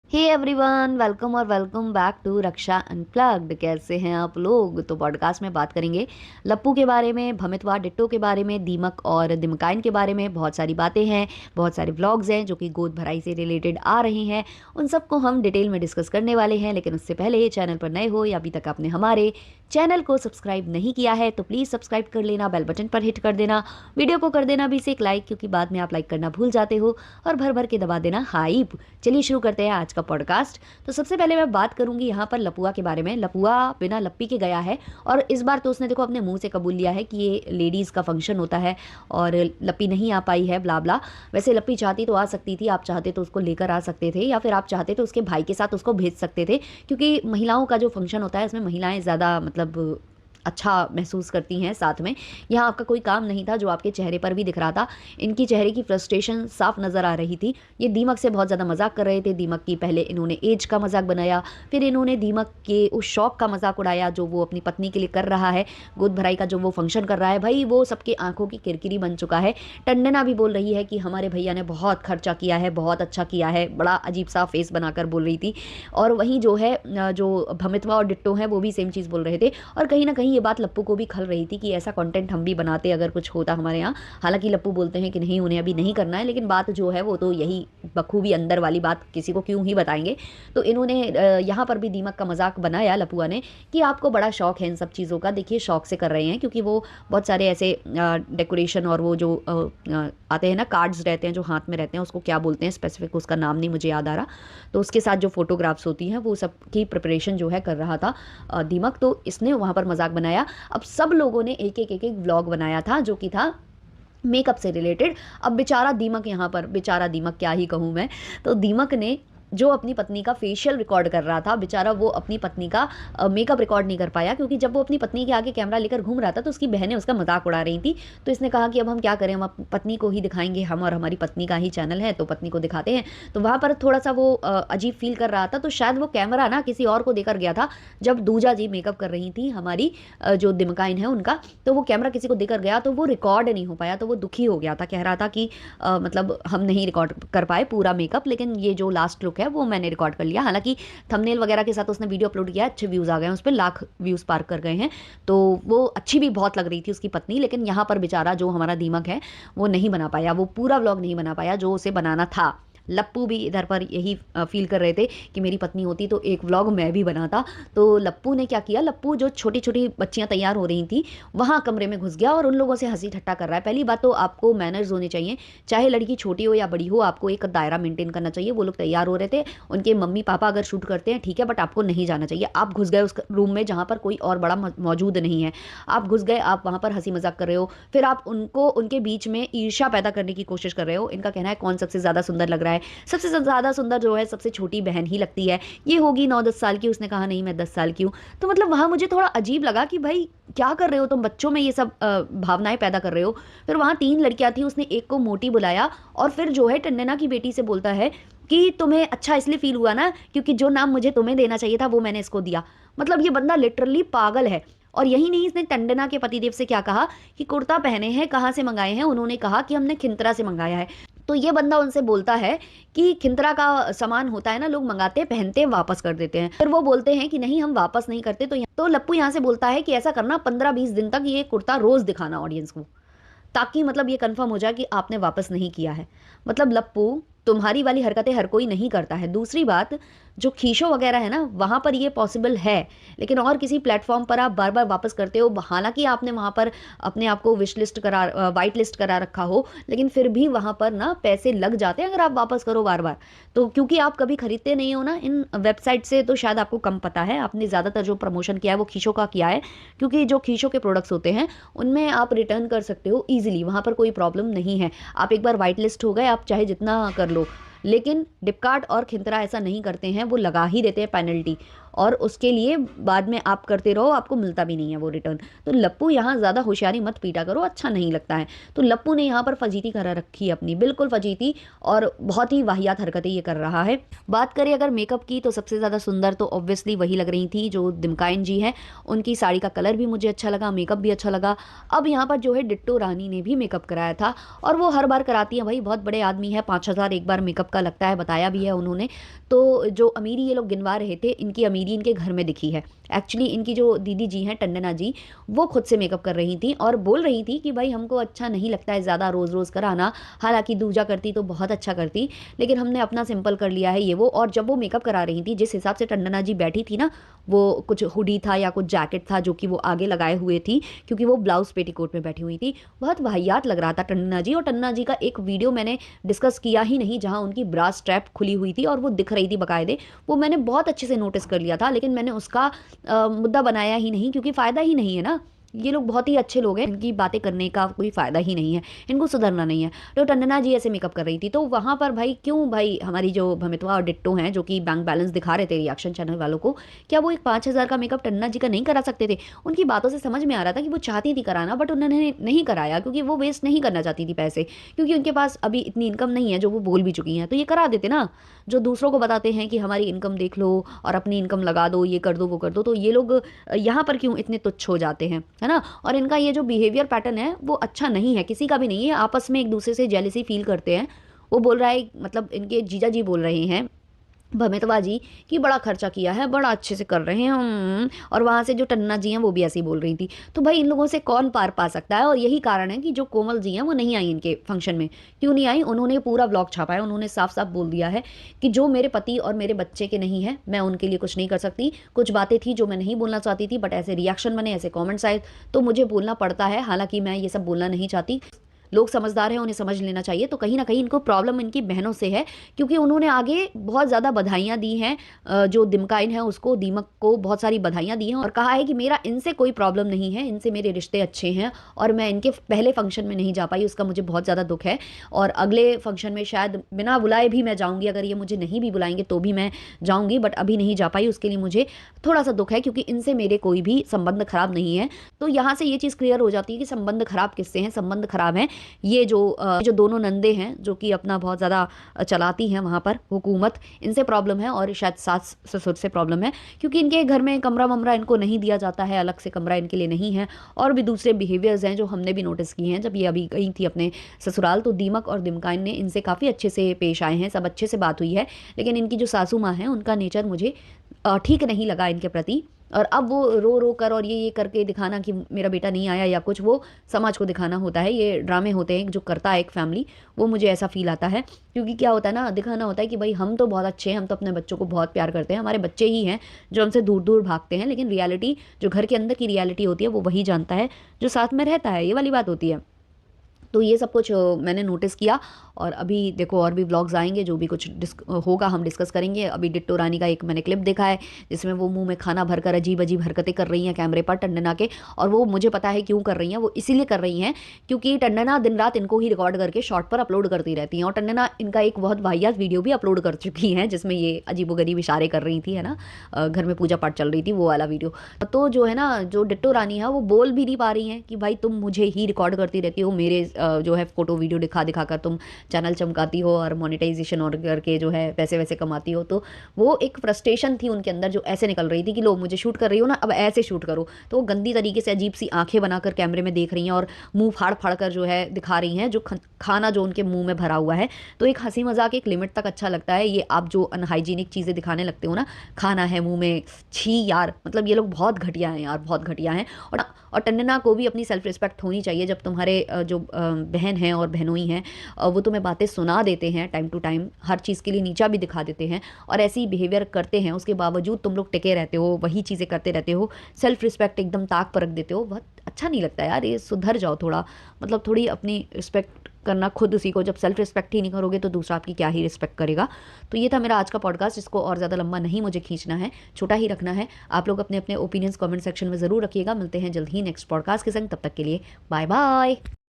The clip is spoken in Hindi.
हे एवरीवन, वेलकम और welcome back to Raksha unplugged. कैसे हैं आप लोग? तो पॉडकास्ट में बात करेंगे लप्पू के बारे में, भमितवा डिट्टो के बारे में, दीमक और दिमकाइन के बारे में। बहुत सारी बातें हैं, बहुत सारे व्लॉग्स हैं जो कि गोद भराई से रिलेटेड आ रहे हैं। उन सबको हम डिटेल में डिस्कस करने वाले हैं। लेकिन उससे पहले चैनल पर नए हो या अभी तक आपने हमारे चैनल को सब्सक्राइब नहीं किया है तो प्लीज़ सब्सक्राइब कर लेना, बेल बटन पर हिट कर देना, वीडियो को कर देना भी से एक लाइक, क्योंकि बाद में आप लाइक करना भूल जाते हो, और भर भर के दबा देना हाइप। चलिए शुरू करते हैं आज का पॉडकास्ट। तो सबसे पहले मैं बात करूंगी यहाँ पर लपुआ के बारे में। लपुआ बिना लप्पी के गया है, और इस बार तो उसने देखो अपने मुंह से कबूल लिया है कि ये लेडीज़ का फंक्शन होता है और लप्पी नहीं आ पाई है, ब्ला ब्ला। वैसे लप्पी चाहती तो आ सकती थी, आप चाहते तो उसको लेकर आ सकते थे, या फिर आप चाहते तो उसके भाई के साथ उसको भेज सकते थे, क्योंकि महिलाओं का जो फंक्शन होता है उसमें महिलाएं ज़्यादा मतलब अच्छा महसूस करती हैं साथ में। यहाँ आपका कोई काम नहीं था, जो आपके चेहरे पर भी दिख रहा था। इनकी चेहरे की फ्रस्ट्रेशन साफ नज़र आ रही थी। ये दीमक से बहुत ज़्यादा मजाक कर रहे थे। दीमक की पहले इन्होंने एज का मजाक बनाया, फिर इन्होंने दीमक के उस शौक का मजाक उड़ाया जो वो अपनी पत्नी के लिए कर रहा है। गोद भराई का जो वो फंक्शन कर रहा है, भाई वो सबके आंखों की किरकिरी बन चुका है। टंडना भी बोल रही है कि हमारे भैया ने बहुत खर्चा किया है, बहुत अच्छा किया है, बड़ा अजीब सा फेस बनाकर बोल रही थी। और वहीं जो है जो भमितवा और डिट्टो हैं वो भी सेम चीज़ बोल रहे थे। और कहीं ना कहीं ये बात लप्पू को भी खल रही थी कि ऐसा कंटेंट हम भी बनाते अगर कुछ होता हमारे यहाँ। हालांकि लप्पू बोलते हैं कि नहीं, उन्हें अभी नहीं करना है, लेकिन बात जो है वो तो यही बखूबी अंदर वाली बात किसी को क्यों ही बताएंगे। तो इन्होंने यहाँ पर भी दीमक का मजाक बनाया लपुआ ने कि आपको बड़ा शौक है इन सब चीज़ों का। देखिए शौक से कर रहे हैं, क्योंकि वो बहुत सारे ऐसे डेकोरेशन और वो जो आते हैं ना, कार्ड्स रहते हैं जो हाथ में रहते हैं, उसको क्या बोलते हैं स्पेसिफिक, उसका नाम नहीं मुझे याद आ रहा। तो उसके साथ जो फोटोग्राफ्स होती हैं वो सब की प्रिपरेशन जो है कर रहा था दीमक। तो इसने वहाँ पर मजाक बनाया। अब सब लोगों ने एक व्लॉग बनाया था जो कि था मेकअप से रिलेटेड। अब बेचारा दीमक, यहाँ पर बेचारा दीमक क्या ही कहूँ मैं। तो दीमक ने जो अपनी पत्नी का फेशियल रिकॉर्ड कर रहा था, बेचारा वो अपनी पत्नी का मेकअप रिकॉर्ड नहीं कर पाया, क्योंकि जब वो अपनी पत्नी के आगे कैमरा लेकर घूम रहा था तो उसकी बहनें उसका मजाक उड़ा रही थी। तो इसने कहा कि अब हम क्या करें, हम अपनी पत्नी को ही दिखाएंगे, हम और हमारी पत्नी का ही चैनल है तो पत्नी को दिखाते हैं। तो वहाँ पर थोड़ा सा वो अजीब फील कर रहा था। तो शायद वो कैमरा ना किसी और को देकर गया था। जब दूजा जी मेकअप कर रही थी हमारी जो दिमकाइन है उनका, तो वो कैमरा किसी को देकर गया तो वो रिकॉर्ड नहीं हो पाया। तो वो दुखी हो गया था, कह रहा था कि मतलब हम नहीं रिकॉर्ड कर पाए पूरा मेकअप, लेकिन ये जो लास्ट लुक है वो मैंने रिकॉर्ड कर लिया। हालांकि थंबनेल वगैरह के साथ उसने वीडियो अपलोड किया, अच्छे व्यूज़ आ गए, उस पर लाख व्यूज़ पार कर गए हैं। तो वो अच्छी भी बहुत लग रही थी उसकी पत्नी। लेकिन यहाँ पर बेचारा जो हमारा दीमक है वो नहीं बना पाया, वो पूरा व्लॉग नहीं बना पाया जो उसे बनाना था। लप्पू भी इधर पर यही फील कर रहे थे कि मेरी पत्नी होती तो एक व्लॉग मैं भी बनाता। तो लप्पू ने क्या किया, लप्पू जो छोटी छोटी बच्चियां तैयार हो रही थी वहाँ कमरे में घुस गया और उन लोगों से हंसी ठट्टा कर रहा है। पहली बात तो आपको मैनर्स होने चाहिए, चाहे लड़की छोटी हो या बड़ी हो, आपको एक दायरा मेंटेन करना चाहिए। वो लोग तैयार हो रहे थे, उनके मम्मी पापा अगर शूट करते हैं ठीक है, बट आपको नहीं जाना चाहिए। आप घुस गए उस रूम में जहाँ पर कोई और बड़ा मौजूद नहीं है, आप घुस गए, आप वहाँ पर हंसी मजाक कर रहे हो, फिर आप उनको उनके बीच में ईर्ष्या पैदा करने की कोशिश कर रहे हो। इनका कहना है कौन सबसे ज़्यादा सुंदर लग रहा है, सबसे ज़्यादा सुंदर जो है सबसे छोटी बहन ही लगती है, ये होगी 9-10 साल की। उसने कहा नहीं मैं 10 साल की हूँ। तो मतलब वहाँ मुझे थोड़ा अजीब लगा कि भाई क्या कर रहे हो तुम, बच्चों में ये सब भावनाएं पैदा कर रहे हो। फिर वहाँ 3 लड़कियां थी, उसने एक को मोटी बुलाया और फिर जो है टंडना की बेटी से बोलता है कि तुम्हें अच्छा इसलिए फील हुआ ना क्योंकि जो नाम मुझे तुम्हें देना चाहिए था वो मैंने इसको दिया। मतलब ये बंदा लिटरली पागल है। और यही नहीं, इसने टंडना के पतिदेव से क्या कहा कि कुर्ता पहने हैं, कहाँ से मंगाए हैं, उन्होंने कहा कि हमने खिंतरा से मंगाया है। तो ये बंदा उनसे बोलता है कि खिंतरा का सामान होता है ना, लोग मंगाते हैं, पहनते हैं, वापस कर देते हैं। फिर वो बोलते हैं कि नहीं हम वापस नहीं करते। तो लप्पू यहाँ से बोलता है कि ऐसा करना 15-20 दिन तक ये कुर्ता रोज दिखाना ऑडियंस को, ताकि मतलब ये कंफर्म हो जाए कि आपने वापस नहीं किया है। मतलब लप्पू तुम्हारी वाली हरकतें हर कोई नहीं करता है। दूसरी बात, जो खींचो वगैरह है ना वहाँ पर ये पॉसिबल है, लेकिन और किसी प्लेटफॉर्म पर आप बार बार वापस करते हो। हालांकि आपने वहाँ पर अपने आप को विश लिस्ट करा, वाइट लिस्ट करा रखा हो, लेकिन फिर भी वहाँ पर ना पैसे लग जाते हैं अगर आप वापस करो बार बार। तो क्योंकि आप कभी खरीदते नहीं हो ना इन वेबसाइट से, तो शायद आपको कम पता है। आपने ज़्यादातर जो प्रमोशन किया है वो खींचो का किया है, क्योंकि जो खींचो के प्रोडक्ट्स होते हैं उनमें आप रिटर्न कर सकते हो ईजिली, वहाँ पर कोई प्रॉब्लम नहीं है। आप एक बार वाइट लिस्ट हो गए, आप चाहे जितना कर लो। लेकिन डिपकार्ट और खिंतरा ऐसा नहीं करते हैं, वो लगा ही देते हैं पेनल्टी, और उसके लिए बाद में आप करते रहो, आपको मिलता भी नहीं है वो रिटर्न। तो लप्पू यहाँ ज़्यादा होशियारी मत पीटा करो, अच्छा नहीं लगता है। तो लप्पू ने यहाँ पर फजीती करा रखी है अपनी, बिल्कुल फजीती, और बहुत ही वाहियात हरकतें ये कर रहा है। बात करें अगर मेकअप की, तो सबसे ज़्यादा सुंदर तो ऑब्वियसली वही लग रही थी जो दिमकाइन जी है। उनकी साड़ी का कलर भी मुझे अच्छा लगा, मेकअप भी अच्छा लगा। अब यहाँ पर जो है डिट्टो रानी ने भी मेकअप कराया था, और वो हर बार कराती है भाई, बहुत बड़े आदमी है, 5,000 एक बार मेकअप का लगता है, बताया भी है उन्होंने। तो जो अमीरी ये लोग गिनवा रहे थे, इनकी अमीरी इनके घर में दिखी है। एक्चुअली इनकी जो दीदी जी हैं टंडना जी, वो खुद से मेकअप कर रही थी और बोल रही थी कि भाई हमको अच्छा नहीं लगता है ज़्यादा रोज़ रोज़ कराना, हालांकि दूजा करती तो बहुत अच्छा करती, लेकिन हमने अपना सिंपल कर लिया है ये वो। और जब वो मेकअप करा रही थी, जिस हिसाब से टंडना जी बैठी थी ना, वो कुछ हुडी था या कुछ जैकेट था जो कि वो आगे लगाए हुए थी, क्योंकि वो ब्लाउज पेटीकोट में बैठी हुई थी। बहुत वाहियात लग रहा था टंडना जी। और टंडना जी का एक वीडियो मैंने डिस्कस किया ही नहीं, जहाँ उनकी ब्रा स्ट्रैप खुली हुई थी और वो दिख रही थी बाकायदे, वो मैंने बहुत अच्छे से नोटिस कर लिया था, लेकिन मैंने उसका मुद्दा बनाया ही नहीं, क्योंकि फ़ायदा ही नहीं है ना। ये लोग बहुत ही अच्छे लोग हैं, इनकी बातें करने का कोई फ़ायदा ही नहीं है, इनको सुधरना नहीं है। तो टंडना जी ऐसे मेकअप कर रही थी, तो वहाँ पर भाई क्यों भाई हमारी जो भमितवा और डिट्टो हैं, जो कि बैंक बैलेंस दिखा रहे थे रिएक्शन चैनल वालों को, क्या वो एक 5,000 का मेकअप टंडना जी का नहीं करा सकते थे? उनकी बातों से समझ में आ रहा था कि वो चाहती थी कराना, बट उन्होंने नहीं कराया, क्योंकि वो वेस्ट नहीं करना चाहती थी पैसे, क्योंकि उनके पास अभी इतनी इनकम नहीं है, जो वो बोल भी चुकी हैं। तो ये करा देते ना, जो दूसरों को बताते हैं कि हमारी इनकम देख लो और अपनी इनकम लगा दो, ये कर दो वो कर दो, तो ये लोग यहाँ पर क्यों इतने तुच्छ हो जाते हैं, है ना। और इनका ये जो बिहेवियर पैटर्न है वो अच्छा नहीं है, किसी का भी नहीं है। आपस में एक दूसरे से जेलिसी फील करते हैं। वो बोल रहा है, मतलब इनके जीजा जी बोल रहे हैं भमितवा जी कि बड़ा खर्चा किया है, बड़ा अच्छे से कर रहे हैं हम। और वहाँ से जो टन्ना जी हैं वो भी ऐसे ही बोल रही थी। तो भाई इन लोगों से कौन पार पा सकता है? और यही कारण है कि जो कोमल जी हैं वो नहीं आई इनके फंक्शन में। क्यों नहीं आई? उन्होंने पूरा ब्लॉग छापा है, उन्होंने साफ साफ बोल दिया है कि जो मेरे पति और मेरे बच्चे के नहीं है, मैं उनके लिए कुछ नहीं कर सकती। कुछ बातें थी जो मैं नहीं बोलना चाहती थी, बट ऐसे रिएक्शन बने, ऐसे कॉमेंट्स आए, तो मुझे बोलना पड़ता है। हालांकि मैं ये सब बोलना नहीं चाहती, लोग समझदार हैं, उन्हें समझ लेना चाहिए। तो कहीं ना कहीं इनको प्रॉब्लम इनकी बहनों से है, क्योंकि उन्होंने आगे बहुत ज़्यादा बधाइयाँ दी हैं। जो दिमकाइन है उसको, दीमक को बहुत सारी बधाइयाँ दी हैं और कहा है कि मेरा इनसे कोई प्रॉब्लम नहीं है, इनसे मेरे रिश्ते अच्छे हैं और मैं इनके पहले फंक्शन में नहीं जा पाई, उसका मुझे बहुत ज़्यादा दुख है। और अगले फंक्शन में शायद बिना बुलाए भी मैं जाऊँगी, अगर ये मुझे नहीं भी बुलाएंगे तो भी मैं जाऊँगी, बट अभी नहीं जा पाई, उसके लिए मुझे थोड़ा सा दुख है, क्योंकि इनसे मेरे कोई भी संबंध खराब नहीं है। तो यहाँ से ये चीज़ क्लियर हो जाती है कि संबंध खराब किससे हैं। संबंध खराब हैं ये जो दोनों नंदे हैं, जो कि अपना बहुत ज़्यादा चलाती हैं वहाँ पर हुकूमत, इनसे प्रॉब्लम है। और शायद सास ससुर से प्रॉब्लम है, क्योंकि इनके घर में कमरा वमरा इनको नहीं दिया जाता है, अलग से कमरा इनके लिए नहीं है। और भी दूसरे बिहेवियर्स हैं जो हमने भी नोटिस किए हैं। जब ये अभी गई थी अपने ससुराल, तो दीमक और दिमकाइन ने इनसे काफ़ी अच्छे से पेश आए हैं, सब अच्छे से बात हुई है। लेकिन इनकी जो सासू माँ हैं, उनका नेचर मुझे ठीक नहीं लगा इनके प्रति। और अब वो रो रो कर और ये करके दिखाना कि मेरा बेटा नहीं आया या कुछ, वो समाज को दिखाना होता है, ये ड्रामे होते हैं जो करता है एक फैमिली, वो मुझे ऐसा फील आता है। क्योंकि क्या होता है ना, दिखाना होता है कि भाई हम तो बहुत अच्छे हैं, हम तो अपने बच्चों को बहुत प्यार करते हैं, हमारे बच्चे ही हैं जो हमसे दूर दूर भागते हैं। लेकिन रियलिटी, जो घर के अंदर की रियलिटी होती है, वो वही जानता है जो साथ में रहता है, ये वाली बात होती है। तो ये सब कुछ मैंने नोटिस किया। और अभी देखो और भी व्लॉग्स आएंगे, जो भी कुछ होगा हम डिस्कस करेंगे। अभी डिट्टो रानी का एक मैंने क्लिप देखा है, जिसमें वो मुंह में खाना भरकर अजीब अजीब हरकतें कर रही हैं कैमरे पर टंडना के। और वो मुझे पता है क्यों कर रही हैं, वो इसीलिए कर रही हैं क्योंकि टंडना दिन रात इनको ही रिकॉर्ड करके शॉर्ट पर अपलोड करती रहती हैं। और टंडना इनका एक बहुत वाहियात वीडियो भी अपलोड कर चुकी हैं, जिसमें ये अजीबोगरीब इशारे कर रही थी, है ना, घर में पूजा पाठ चल रही थी, वो वाला वीडियो। तो जो है ना, जो डिट्टो रानी है वो बोल भी नहीं पा रही हैं कि भाई तुम मुझे ही रिकॉर्ड करती रहती हो, मेरे जो है फोटो वीडियो दिखा दिखा कर तुम चैनल चमकाती हो और मोनेटाइजेशन और करके जो है पैसे वैसे कमाती हो। तो वो एक फ्रस्ट्रेशन थी उनके अंदर जो ऐसे निकल रही थी कि लो मुझे शूट कर रही हो ना, अब ऐसे शूट करो। तो वो गंदी तरीके से अजीब सी आंखें बनाकर कैमरे में देख रही हैं और मुंह फाड़ फाड़ कर जो है दिखा रही हैं जो खाना जो उनके मुंह में भरा हुआ है। तो एक हंसी मजाक एक लिमिट तक अच्छा लगता है, ये आप जो अनहाइजीनिक चीज़ें दिखाने लगते हो ना, खाना है मुंह में, छी यार, मतलब ये लोग बहुत घटिया हैं यार, बहुत घटिया हैं। और टंडना को भी अपनी सेल्फ रिस्पेक्ट होनी चाहिए। जब तुम्हारे जो बहन हैं और बहनोई हैं, वो तुम्हें बातें सुना देते हैं टाइम टू टाइम, हर चीज़ के लिए नीचा भी दिखा देते हैं और ऐसे ही बिहेवियर करते हैं, उसके बावजूद तुम लोग टिके रहते हो, वही चीज़ें करते रहते हो, सेल्फ रिस्पेक्ट एकदम ताक पर रख देते हो, बहुत अच्छा नहीं लगता यार। ये सुधर जाओ थोड़ा, मतलब थोड़ी अपनी रिस्पेक्ट करना खुद उसी को। जब सेल्फ रिस्पेक्ट ही नहीं करोगे तो दूसरा आपकी क्या ही रिस्पेक्ट करेगा। तो ये था मेरा आज का पॉडकास्ट, इसको और ज़्यादा लंबा नहीं मुझे खींचना है, छोटा ही रखना है। आप लोग अपने अपने ओपिनियंस कमेंट सेक्शन में ज़रूर रखिएगा। मिलते हैं जल्द ही नेक्स्ट पॉडकास्ट के संग, तब तक के लिए बाय बाय।